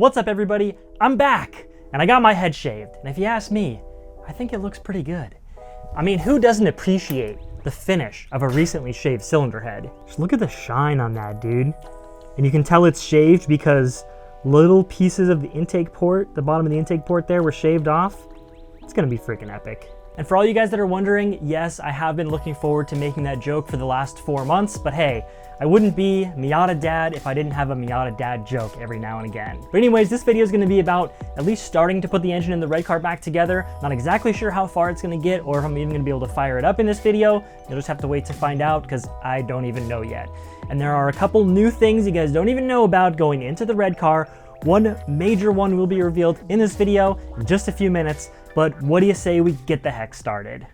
What's up everybody? I'm back and I got my head shaved, and if you ask me, I think it looks pretty good. I mean, who doesn't appreciate the finish of a recently shaved cylinder head? Just look at the shine on that, dude. And you can tell it's shaved because little pieces of the intake port, the bottom of the intake port there, were shaved off. It's gonna be freaking epic. And for all you guys that are wondering, yes, I have been looking forward to making that joke for the last 4 months, but hey, I wouldn't be Miata Dad if I didn't have a Miata Dad joke every now and again. But anyways, this video is gonna be about at least starting to put the engine in the red car back together. Not exactly sure how far it's gonna get or if I'm even gonna be able to fire it up in this video. You'll just have to wait to find out because I don't even know yet. And there are a couple new things you guys don't even know about going into the red car. One major one will be revealed in this video in just a few minutes, but what do you say we get the heck started?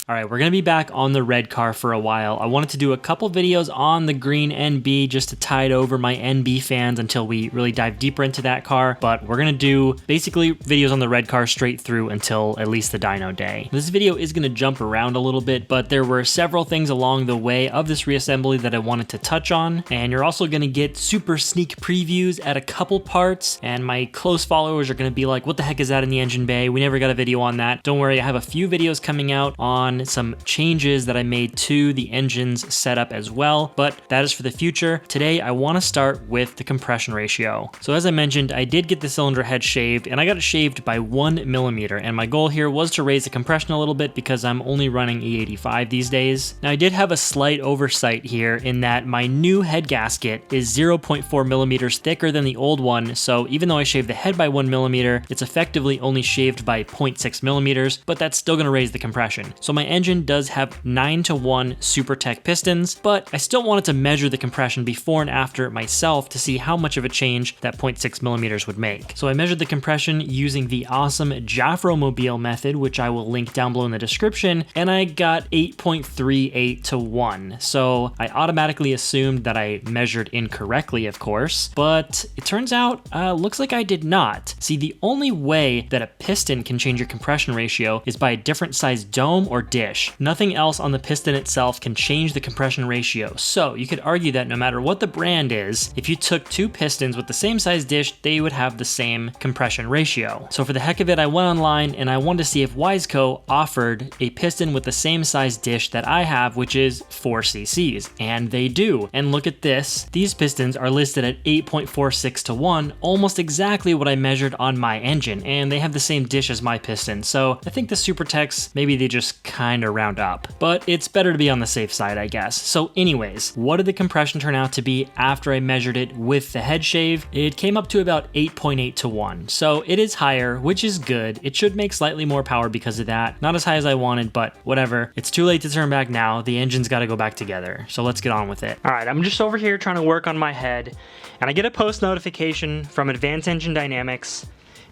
All right, we're gonna be back on the red car for a while. I wanted to do a couple videos on the green NB just to tide over my NB fans until we really dive deeper into that car, but we're gonna do basically videos on the red car straight through until at least the dyno day. This video is gonna jump around a little bit, but there were several things along the way of this reassembly that I wanted to touch on, and you're also gonna get super sneak previews at a couple parts, and my close followers are gonna be like, what the heck is that in the engine bay? We never got a video on that. Don't worry, I have a few videos coming out on some changes that I made to the engine's setup as well, but that is for the future. Today, I want to start with the compression ratio. So as I mentioned, I did get the cylinder head shaved, and I got it shaved by 1 millimeter, and my goal here was to raise the compression a little bit because I'm only running E85 these days. Now, I did have a slight oversight here in that my new head gasket is 0.4 millimeters thicker than the old one, so even though I shaved the head by 1 millimeter, it's effectively only shaved by 0.6 millimeters, but that's still going to raise the compression. So my engine does have 9:1 SuperTech pistons, but I still wanted to measure the compression before and after myself to see how much of a change that 0.6 millimeters would make. So I measured the compression using the awesome Jafro mobile method, which I will link down below in the description, and I got 8.38 to 1. So I automatically assumed that I measured incorrectly, of course, but it turns out, looks like I did not. See, the only way that a piston can change your compression ratio is by a different size dome or dish. Nothing else on the piston itself can change the compression ratio. So you could argue that no matter what the brand is, if you took two pistons with the same size dish, they would have the same compression ratio. So for the heck of it, I went online and I wanted to see if Wiseco offered a piston with the same size dish that I have, which is 4 cc's, and they do. And look at this. These pistons are listed at 8.46 to 1, almost exactly what I measured on my engine, and they have the same dish as my piston. So I think the SuperTechs, maybe they just kind of round up, but it's better to be on the safe side, I guess. So anyways, what did the compression turn out to be after I measured it with the head shave? It came up to about 8.8 to 1. So it is higher, which is good. It should make slightly more power because of that. Not as high as I wanted, but whatever. It's too late to turn back now. The engine's got to go back together. So let's get on with it. All right, I'm just over here trying to work on my head, and I get a post notification from Advanced Engine Dynamics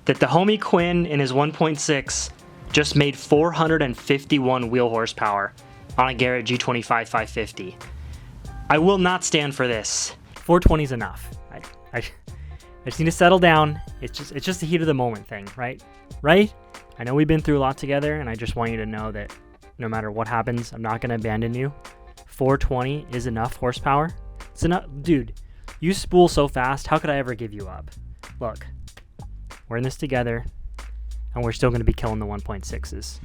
that the homie Quinn in his 1.6 just made 451 wheel horsepower on a Garrett G25 550. I will not stand for this. 420 is enough. I just need to settle down. It's just the heat of the moment thing, right? Right? I know we've been through a lot together, and I just want you to know that no matter what happens, I'm not going to abandon you. 420 is enough horsepower. It's enough. Dude, you spool so fast, how could I ever give you up? Look, we're in this together, and we're still going to be killing the 1.6s.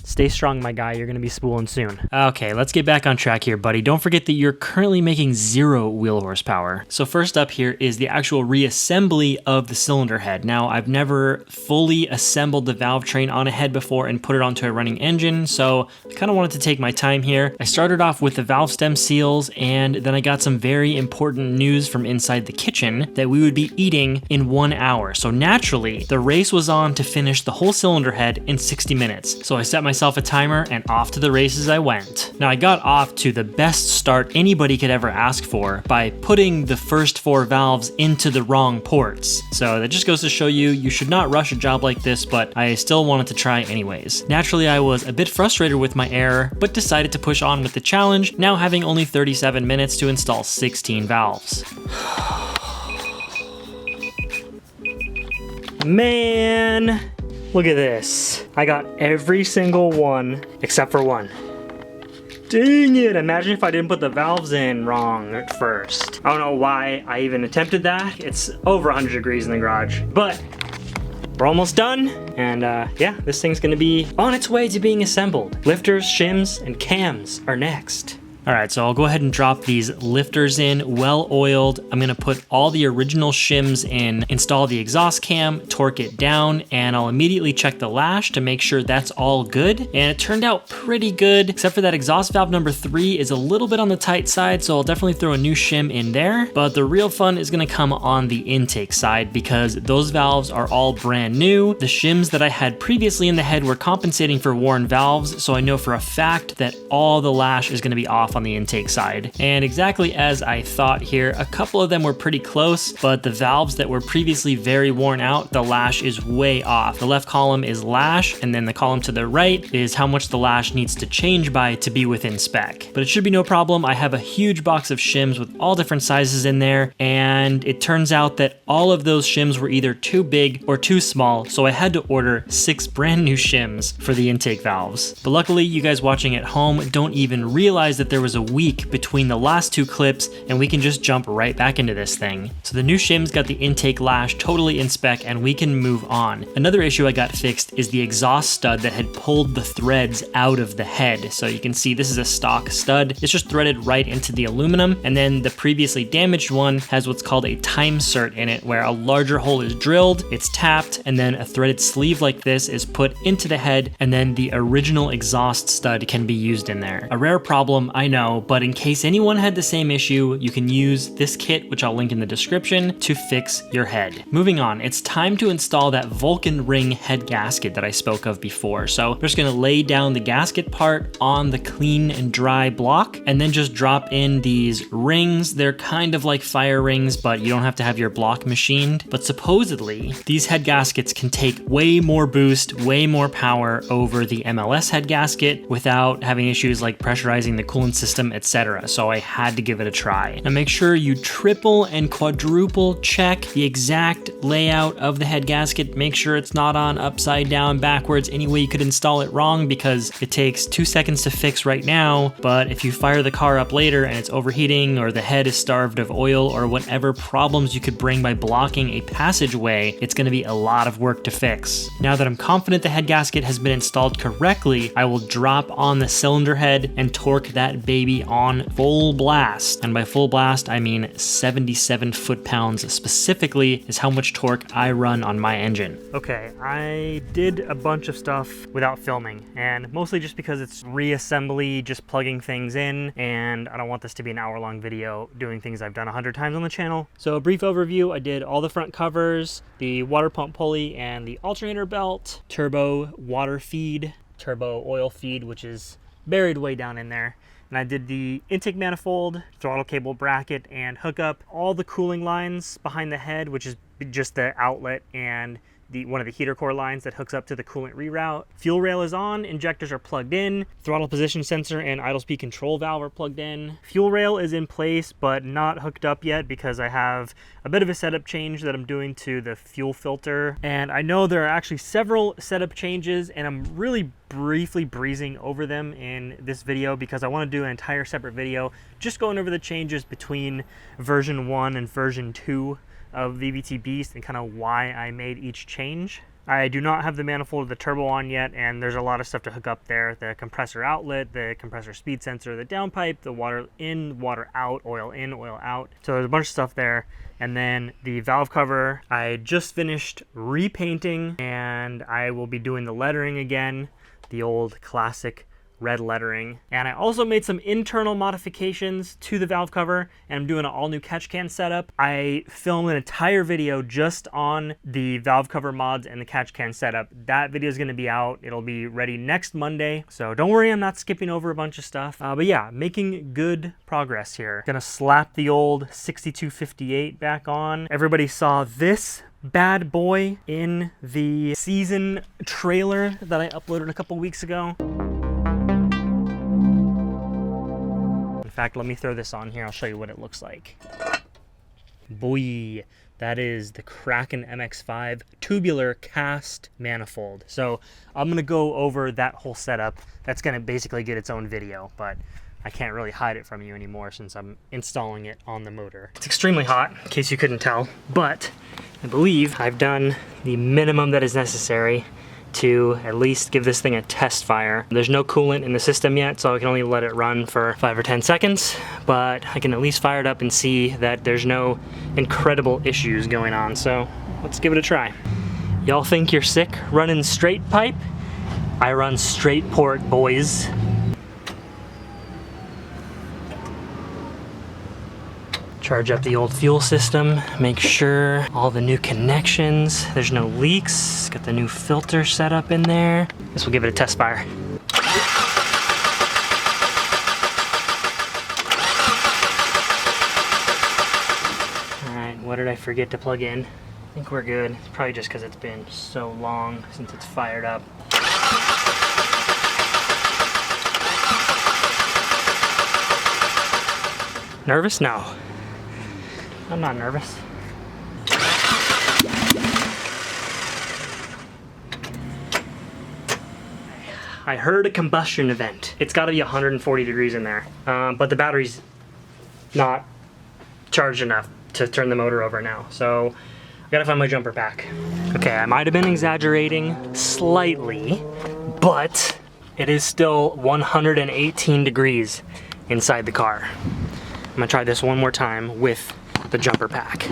Stay strong, my guy. You're going to be spooling soon. Okay, let's get back on track here, buddy. Don't forget that you're currently making 0 wheel horsepower. So first up here is the actual reassembly of the cylinder head. Now, I've never fully assembled the valve train on a head before and put it onto a running engine, so I kind of wanted to take my time here. I started off with the valve stem seals, and then I got some very important news from inside the kitchen that we would be eating in 1 hour. So naturally, the race was on to finish the whole cylinder head in 60 minutes. So I set myself a timer and off to the races I went. Now I got off to the best start anybody could ever ask for by putting the first 4 valves into the wrong ports. So that just goes to show you, you should not rush a job like this, but I still wanted to try anyways. Naturally, I was a bit frustrated with my error, but decided to push on with the challenge, now having only 37 minutes to install 16 valves. Man, look at this. I got every single one except for one. Dang it, imagine if I didn't put the valves in wrong at first. I don't know why I even attempted that. It's over 100 degrees in the garage, but we're almost done. And yeah, this thing's gonna be on its way to being assembled. Lifters, shims, and cams are next. All right, so I'll go ahead and drop these lifters in, well oiled. I'm gonna put all the original shims in, install the exhaust cam, torque it down, and I'll immediately check the lash to make sure that's all good. And it turned out pretty good, except for that exhaust valve number 3 is a little bit on the tight side, so I'll definitely throw a new shim in there. But the real fun is gonna come on the intake side because those valves are all brand new. The shims that I had previously in the head were compensating for worn valves, so I know for a fact that all the lash is gonna be off on the intake side. And exactly as I thought here, a couple of them were pretty close, but the valves that were previously very worn out, the lash is way off. The left column is lash, and then the column to the right is how much the lash needs to change by to be within spec. But it should be no problem. I have a huge box of shims with all different sizes in there, and it turns out that all of those shims were either too big or too small, so I had to order 6 brand new shims for the intake valves. But luckily, you guys watching at home don't even realize that there was a week between the last 2 clips, and we can just jump right back into this thing. So the new shims got the intake lash totally in spec, and we can move on. Another issue I got fixed is the exhaust stud that had pulled the threads out of the head. So you can see this is a stock stud. It's just threaded right into the aluminum, and then the previously damaged one has what's called a Timesert in it, where a larger hole is drilled, it's tapped, and then a threaded sleeve like this is put into the head, and then the original exhaust stud can be used in there. A rare problem, I know, but in case anyone had the same issue, you can use this kit, which I'll link in the description, to fix your head. Moving on, it's time to install that Vulcan ring head gasket that I spoke of before. So we're just gonna lay down the gasket part on the clean and dry block, and then just drop in these rings. They're kind of like fire rings, but you don't have to have your block machined. But supposedly, these head gaskets can take way more boost, way more power over the MLS head gasket without having issues like pressurizing the coolant system, etc. So I had to give it a try. Now make sure you triple and quadruple check the exact layout of the head gasket. Make sure it's not on upside down, backwards, any way you could install it wrong, because it takes 2 seconds to fix right now, but if you fire the car up later and it's overheating or the head is starved of oil or whatever problems you could bring by blocking a passageway, it's going to be a lot of work to fix. Now that I'm confident the head gasket has been installed correctly, I will drop on the cylinder head and torque that baby on full blast. And by full blast, I mean 77 foot-pounds specifically is how much torque I run on my engine. Okay, I did a bunch of stuff without filming, and mostly just because it's reassembly, just plugging things in, and I don't want this to be an hour-long video doing things I've done 100 times on the channel. So a brief overview, I did all the front covers, the water pump pulley and the alternator belt, turbo water feed, turbo oil feed, which is buried way down in there. And I did the intake manifold, throttle cable bracket, and hookup, all the cooling lines behind the head, which is just the outlet and one of the heater core lines that hooks up to the coolant reroute. Fuel rail is on, injectors are plugged in, throttle position sensor and idle speed control valve are plugged in. Fuel rail is in place but not hooked up yet because I have a bit of a setup change that I'm doing to the fuel filter. And I know there are actually several setup changes, and I'm really briefly breezing over them in this video because I want to do an entire separate video just going over the changes between version 1 and version 2 of VVT Beast and kind of why I made each change. I do not have the manifold of the turbo on yet, and there's a lot of stuff to hook up there. The compressor outlet, the compressor speed sensor, the downpipe, the water in, water out, oil in, oil out. So there's a bunch of stuff there. And then the valve cover, I just finished repainting, and I will be doing the lettering again, the old classic red lettering. And I also made some internal modifications to the valve cover, and I'm doing an all new catch can setup. I filmed an entire video just on the valve cover mods and the catch can setup. That video is going to be out. It'll be ready next Monday, so don't worry, I'm not skipping over a bunch of stuff. But yeah, making good progress here. Gonna slap the old 6258 back on. Everybody saw this bad boy in the season trailer that I uploaded a couple weeks ago. In fact, let me throw this on here. I'll show you what it looks like. Boy, that is the Kraken MX-5 tubular cast manifold. So I'm gonna go over that whole setup. That's gonna basically get its own video, but I can't really hide it from you anymore since I'm installing it on the motor. It's extremely hot, in case you couldn't tell, but I believe I've done the minimum that is necessary to at least give this thing a test fire. There's no coolant in the system yet, so I can only let it run for 5 or 10 seconds, but I can at least fire it up and see that there's no incredible issues going on, so let's give it a try. Y'all think you're sick running straight pipe? I run straight port, boys. Charge up the old fuel system, make sure all the new connections, there's no leaks, got the new filter set up in there. Guess we'll give it a test fire. Alright, what did I forget to plug in? I think we're good. It's probably just because it's been so long since it's fired up. Nervous? No. I'm not nervous. I heard a combustion event. It's gotta be 140 degrees in there, but the battery's not charged enough to turn the motor over now, so I gotta find my jumper pack. Okay, I might have been exaggerating slightly, but it is still 118 degrees inside the car. I'm gonna try this one more time with the jumper pack.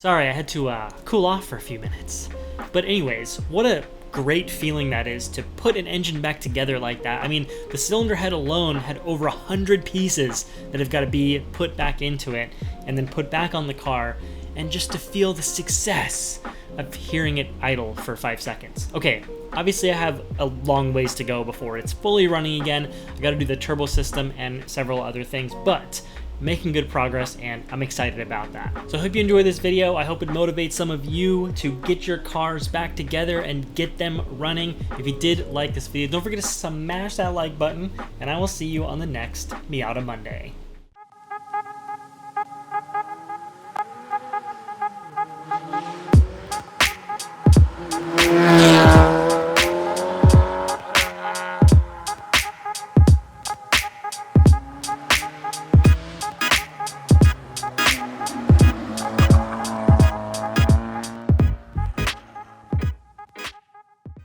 Sorry, I had to cool off for a few minutes. But anyways, what a great feeling that is to put an engine back together like that. I mean, the cylinder head alone had over 100 pieces that have got to be put back into it and then put back on the car, and just to feel the success of hearing it idle for 5 seconds. Okay, obviously I have a long ways to go before it's fully running again. I gotta do the turbo system and several other things, but making good progress, and I'm excited about that. So I hope you enjoyed this video. I hope it motivates some of you to get your cars back together and get them running. If you did like this video, don't forget to smash that like button, and I will see you on the next Miata Monday.